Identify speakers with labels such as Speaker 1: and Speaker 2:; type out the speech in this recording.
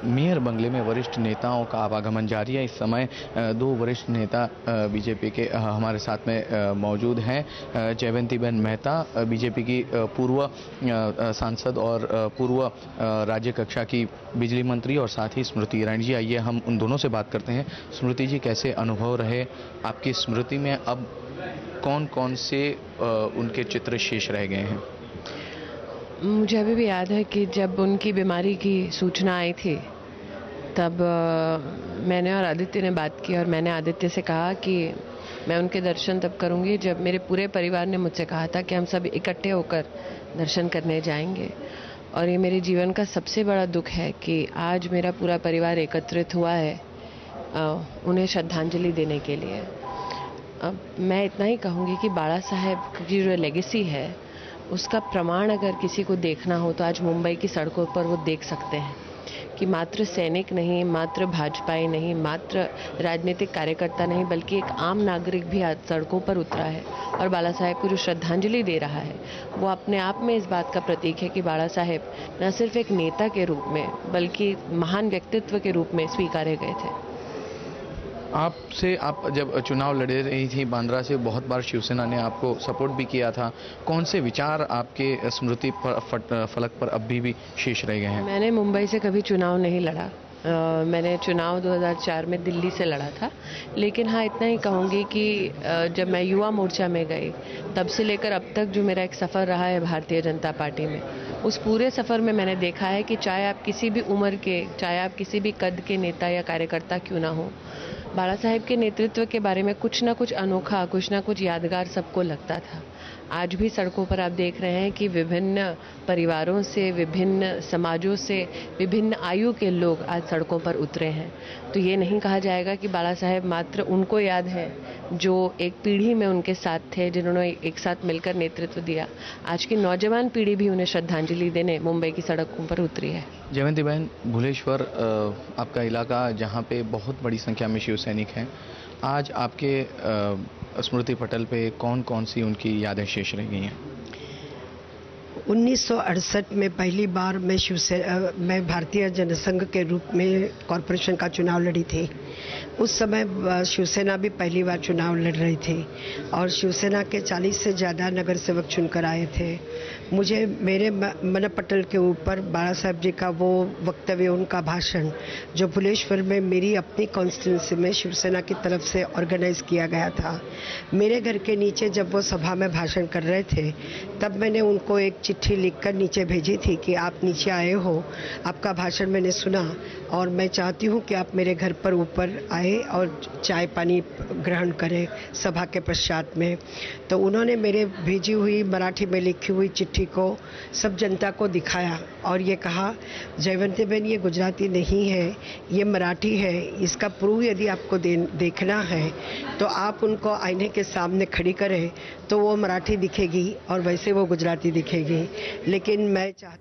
Speaker 1: Mayor बंगले में वरिष्ठ नेताओं का आवागमन जारी है। इस समय दो वरिष्ठ नेता बीजेपी के हमारे साथ में मौजूद हैं। जयवंतीबेन मेहता, बीजेपी की पूर्व सांसद और पूर्व राज्य कक्षा की बिजली मंत्री, और साथ ही स्मृति ईरानी जी। आइए हम उन दोनों से बात करते हैं। स्मृति जी, कैसे अनुभव रहे? आपकी स्मृति में अब कौन कौन से उनके चित्र शेष रह गए हैं?
Speaker 2: मुझे अभी भी याद है कि जब उनकी बीमारी की सूचना आई थी तब मैंने और आदित्य ने बात की, और मैंने आदित्य से कहा कि मैं उनके दर्शन तब करूंगी जब मेरे पूरे परिवार ने मुझसे कहा था कि हम सब इकट्ठे होकर दर्शन करने जाएंगे। और ये मेरे जीवन का सबसे बड़ा दुख है कि आज मेरा पूरा परिवार एकत्रित हुआ है उन्हें श्रद्धांजलि देने के लिए। अब मैं इतना ही कहूँगी कि बाला साहेब की जो लेगेसी है उसका प्रमाण अगर किसी को देखना हो तो आज मुंबई की सड़कों पर वो देख सकते हैं कि मात्र सैनिक नहीं, मात्र भाजपाई नहीं, मात्र राजनीतिक कार्यकर्ता नहीं, बल्कि एक आम नागरिक भी आज सड़कों पर उतरा है और बाला साहेब को जो श्रद्धांजलि दे रहा है वो अपने आप में इस बात का प्रतीक है कि बाला साहेब न सिर्फ एक नेता के रूप में बल्कि महान व्यक्तित्व के रूप में स्वीकारे गए थे।
Speaker 1: आप जब चुनाव लड़ रही थी बांद्रा से, बहुत बार शिवसेना ने आपको सपोर्ट भी किया था। कौन से विचार आपके स्मृति फलक पर अभी भी शेष रह गए हैं?
Speaker 2: मैंने मुंबई से कभी चुनाव नहीं लड़ा। मैंने चुनाव 2004 में दिल्ली से लड़ा था। लेकिन हाँ, इतना ही कहूँगी कि जब मैं युवा मोर्चा में गई तब से लेकर अब तक जो मेरा एक सफ़र रहा है भारतीय जनता पार्टी में, उस पूरे सफ़र में मैंने देखा है कि चाहे आप किसी भी उम्र के, चाहे आप किसी भी कद के नेता या कार्यकर्ता क्यों ना हो, बाला साहेब के नेतृत्व के बारे में कुछ ना कुछ अनोखा, कुछ ना कुछ यादगार सबको लगता था। आज भी सड़कों पर आप देख रहे हैं कि विभिन्न परिवारों से, विभिन्न समाजों से, विभिन्न आयु के लोग आज सड़कों पर उतरे हैं। तो ये नहीं कहा जाएगा कि बाला साहेब मात्र उनको याद है जो एक पीढ़ी में उनके साथ थे, जिन्होंने एक साथ मिलकर नेतृत्व दिया। आज की नौजवान पीढ़ी भी उन्हें श्रद्धांजलि देने मुंबई की सड़कों पर उतरी है।
Speaker 1: जयवंतीबेन, भुलेश्वर आपका इलाका जहाँ पे बहुत बड़ी संख्या में शिव सैनिक हैं, आज आपके स्मृति पटल पे कौन कौन सी उनकी यादें शेष रह गई हैं?
Speaker 3: 1968 में पहली बार मैं भारतीय जनसंघ के रूप में कॉरपोरेशन का चुनाव लड़ी थी। उस समय शिवसेना भी पहली बार चुनाव लड़ रही थी और शिवसेना के 40 से ज़्यादा नगर सेवक चुनकर आए थे। मुझे मेरे मनपटल के ऊपर बाला साहब जी का वो वक्तव्य, उनका भाषण जो भुलेश्वर में मेरी अपनी कॉन्स्टिट्यूंसी में शिवसेना की तरफ से ऑर्गेनाइज किया गया था, मेरे घर के नीचे जब वो सभा में भाषण कर रहे थे तब मैंने उनको एक चिट्ठी लिखकर नीचे भेजी थी कि आप नीचे आए हो, आपका भाषण मैंने सुना और मैं चाहती हूँ कि आप मेरे घर पर ऊपर आए और चाय पानी ग्रहण करें सभा के पश्चात में। तो उन्होंने मेरे भेजी हुई मराठी में लिखी हुई चिट्ठी को सब जनता को दिखाया और ये कहा, जयवंतीबेन ये गुजराती नहीं है, ये मराठी है, इसका प्रूफ यदि आपको देखना है तो आप उनको आईने के सामने खड़ी करें तो वो मराठी दिखेगी और वैसे वो गुजराती दिखेगी। लेकिन मैं चाहती